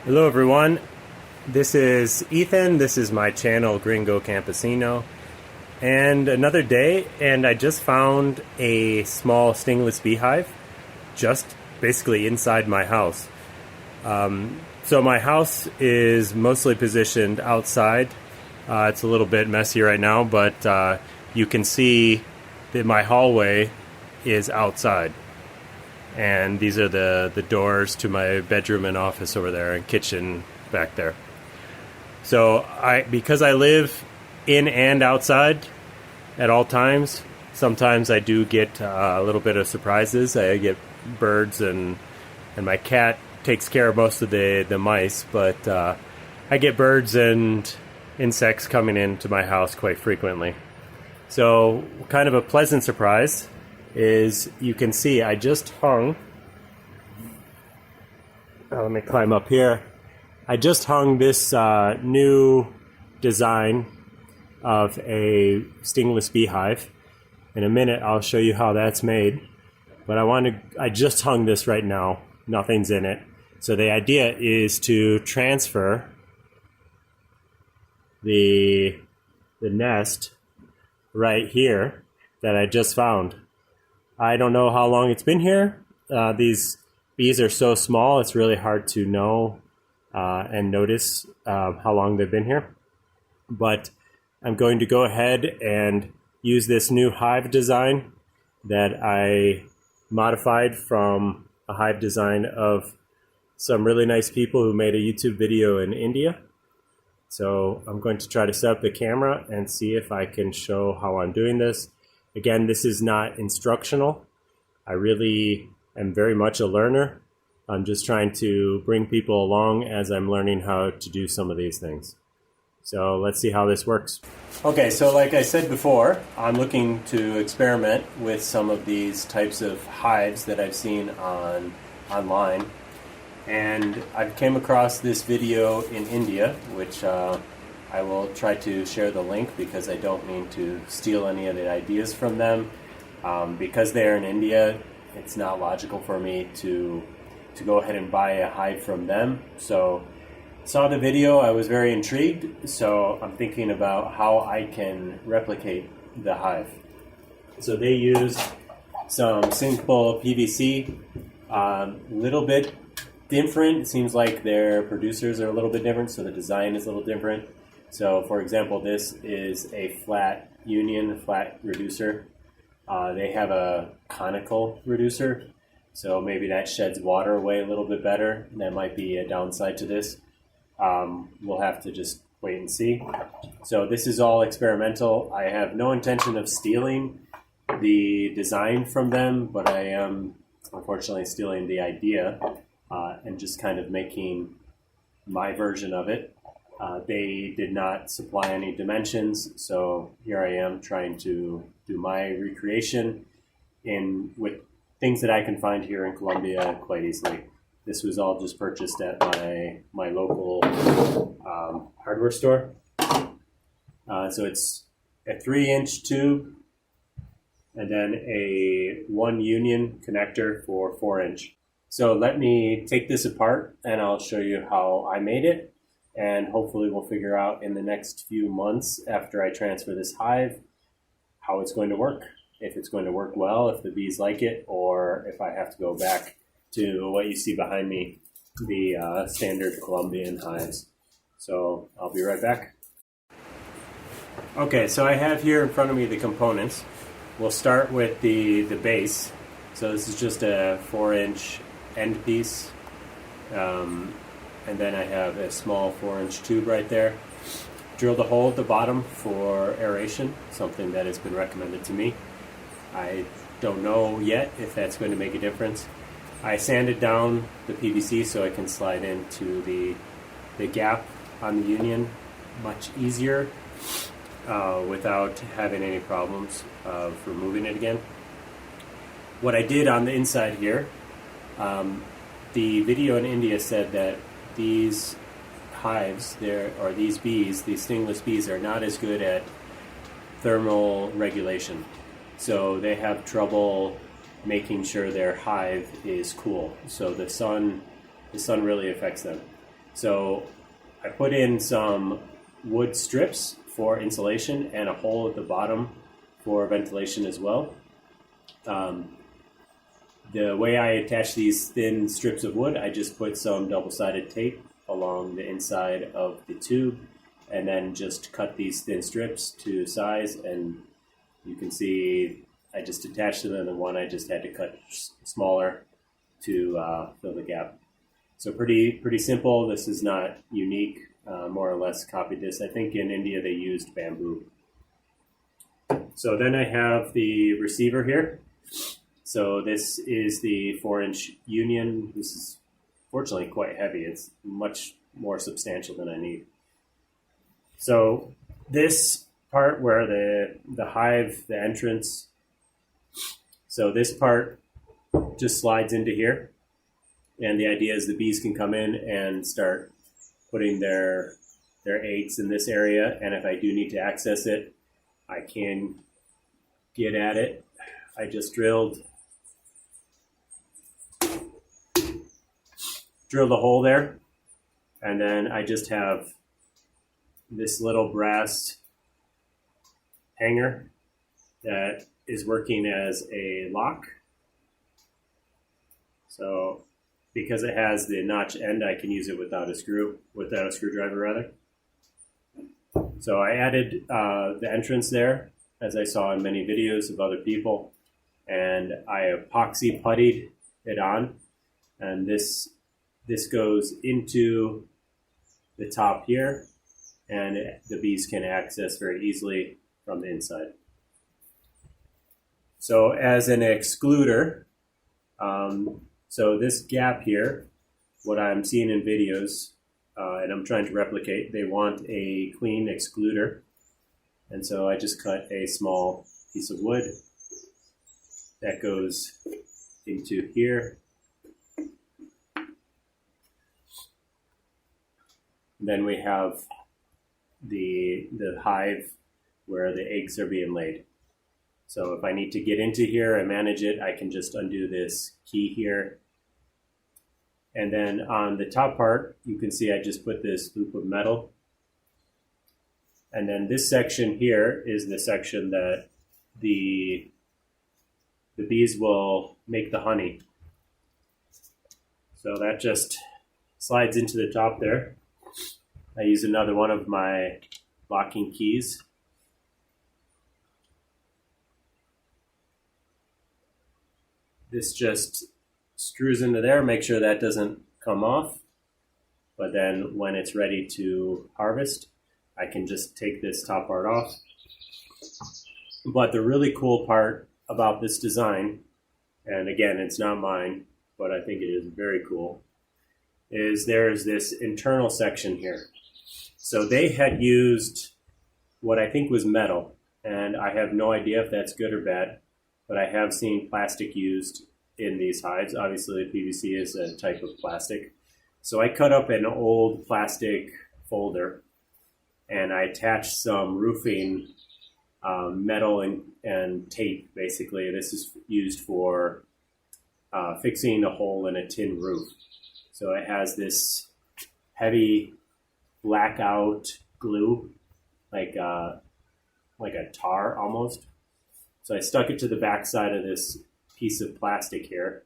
Hello everyone, this is Ethan, this is my channel Gringo Campesino, and another day, and I just found a small stingless beehive just basically inside my house. So my house is mostly positioned outside. It's a little bit messy right now, but you can see that my hallway is outside. And these are the doors to my bedroom and office over there and kitchen back there. So because I live in and outside at all times, sometimes I do get a little bit of surprises. I get birds and my cat takes care of most of the mice, but I get birds and insects coming into my house quite frequently. So kind of a pleasant surprise is you can see I just hung, let me climb up here, I just hung this new design of a stingless beehive. In a minute I'll show you how that's made, but I just hung this right now, nothing's in it. So the idea is to transfer the nest right here that I just found. I don't know how long it's been here. These bees are so small, it's really hard to know and notice how long they've been here. But I'm going to go ahead and use this new hive design that I modified from a hive design of some really nice people who made a YouTube video in India. So I'm going to try to set up the camera and see if I can show how I'm doing this. Again, this is not instructional. I really am very much a learner. I'm just trying to bring people along as I'm learning how to do some of these things. So let's see how this works. Okay, so like I said before, I'm looking to experiment with some of these types of hives that I've seen online. And I came across this video in India, which I will try to share the link because I don't mean to steal any of the ideas from them. Because they're in India, it's not logical for me to go ahead and buy a hive from them. So saw the video, I was very intrigued, so I'm thinking about how I can replicate the hive. So they use some simple PVC, little bit different. It seems like their producers are a little bit different, so the design is a little different. So for example, this is a flat reducer. They have a conical reducer, so maybe that sheds water away a little bit better. That might be a downside to this. We'll have to just wait and see. So this is all experimental. I have no intention of stealing the design from them, but I am unfortunately stealing the idea and just kind of making my version of it. They did not supply any dimensions, so here I am trying to do my recreation with things that I can find here in Colombia quite easily. This was all just purchased at my local hardware store. So it's a 3-inch tube and then a 1 union connector for 4-inch. So let me take this apart and I'll show you how I made it. And hopefully we'll figure out in the next few months after I transfer this hive how it's going to work. If it's going to work well, if the bees like it, or if I have to go back to what you see behind me, the standard Colombian hives. So I'll be right back. Okay, so I have here in front of me the components. We'll start with the base. So this is just a 4-inch end piece. And then I have a small 4-inch tube right there. Drilled a hole at the bottom for aeration, something that has been recommended to me. I don't know yet if that's going to make a difference. I sanded down the PVC so I can slide into the gap on the union much easier without having any problems of removing it again. What I did on the inside here, the video in India said that these hives, these bees, these stingless bees, are not as good at thermal regulation. So they have trouble making sure their hive is cool. So the sun really affects them. So I put in some wood strips for insulation and a hole at the bottom for ventilation as well. The way I attach these thin strips of wood, I just put some double-sided tape along the inside of the tube and then just cut these thin strips to size, and you can see I just attached them, and the one I just had to cut smaller to fill the gap. So pretty simple. This is not unique. More or less copied this. I think in India they used bamboo. So then I have the receiver here. So this is the 4-inch union. This is fortunately quite heavy. It's much more substantial than I need. So this part where the hive, the entrance, so this part just slides into here. And the idea is the bees can come in and start putting their eggs in this area. And if I do need to access it, I can get at it. I just drilled a hole there. And then I just have this little brass hanger that is working as a lock. So because it has the notch end, I can use it without a screwdriver rather. So I added the entrance there, as I saw in many videos of other people, and I epoxy puttied it on, and this goes into the top here, and the bees can access very easily from the inside. So as an excluder, so this gap here, what I'm seeing in videos, and I'm trying to replicate, they want a clean excluder. And so I just cut a small piece of wood that goes into here. And then we have the hive where the eggs are being laid. So if I need to get into here and manage it, I can just undo this key here. And then on the top part, you can see I just put this loop of metal. And then this section here is the section that the bees will make the honey. So that just slides into the top there. I use another one of my locking keys. This just screws into there, make sure that doesn't come off. But then when it's ready to harvest, I can just take this top part off. But the really cool part about this design, and again, it's not mine, but I think it is very cool, is there's this internal section here. So they had used what I think was metal, and I have no idea if that's good or bad, but I have seen plastic used in these hives. Obviously, PVC is a type of plastic. So I cut up an old plastic folder, and I attached some roofing metal and tape, basically. This is used for fixing a hole in a tin roof. So it has this heavy blackout glue, like a tar almost. So I stuck it to the back side of this piece of plastic here.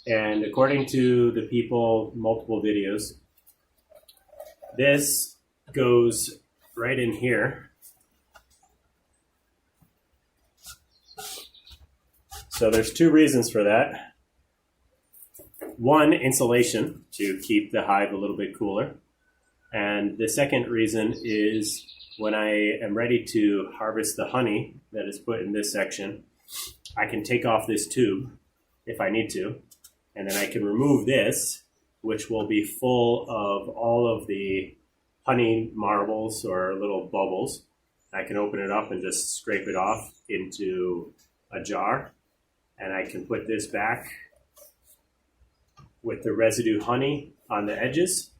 And according to the people, multiple videos, this goes right in here. So there's two reasons for that. One, insulation, to keep the hive a little bit cooler. And the second reason is when I am ready to harvest the honey that is put in this section, I can take off this tube if I need to, and then I can remove this, which will be full of all of the honey marbles or little bubbles. I can open it up and just scrape it off into a jar, and I can put this back with the residue honey on the edges.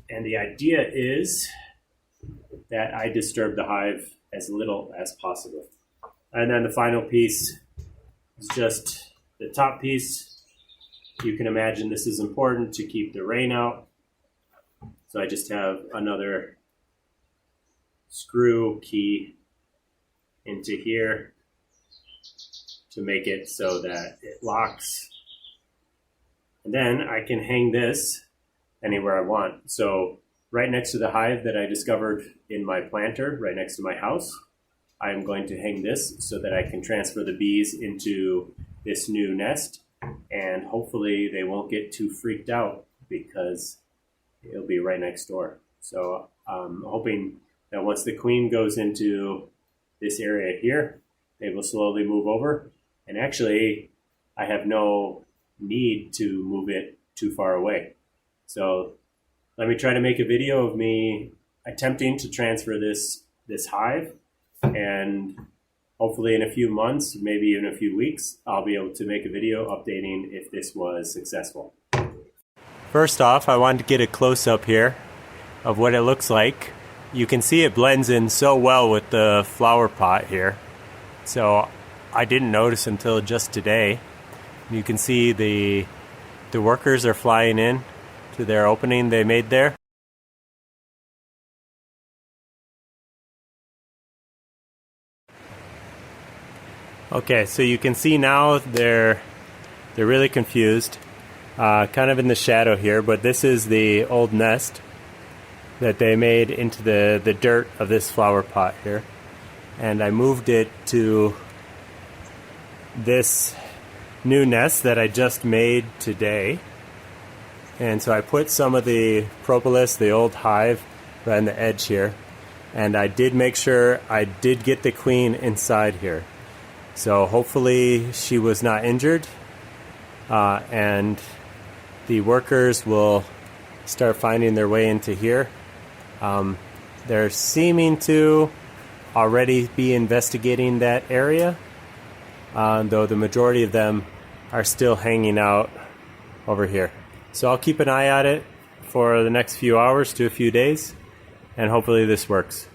And the idea is that I disturb the hive as little as possible. And then the final piece is just the top piece. you can imagine this is important to keep the rain out. So I just have another screw key into here to make it so that it locks. And then I can hang this anywhere I want. So right next to the hive that I discovered in my planter, right next to my house, I'm going to hang this so that I can transfer the bees into this new nest, and hopefully they won't get too freaked out because it'll be right next door. So I'm hoping that once the queen goes into this area here, they will slowly move over. And actually, I have no need to move it too far away. So let me try to make a video of me attempting to transfer this hive, and hopefully in a few months, maybe even a few weeks, I'll be able to make a video updating if this was successful. First off, I wanted to get a close-up here of what it looks like. You can see it blends in so well with the flower pot here. So I didn't notice until just today. You can see the workers are flying in to their opening they made there. Okay, so you can see now they're really confused, kind of in the shadow here, but this is the old nest that they made into the dirt of this flower pot here. And I moved it to this new nest that I just made today. And so I put some of the propolis, the old hive, right on the edge here. And I did make sure I did get the queen inside here. So hopefully she was not injured, and the workers will start finding their way into here. They're seeming to already be investigating that area, though the majority of them are still hanging out over here. So I'll keep an eye on it for the next few hours to a few days, and hopefully this works.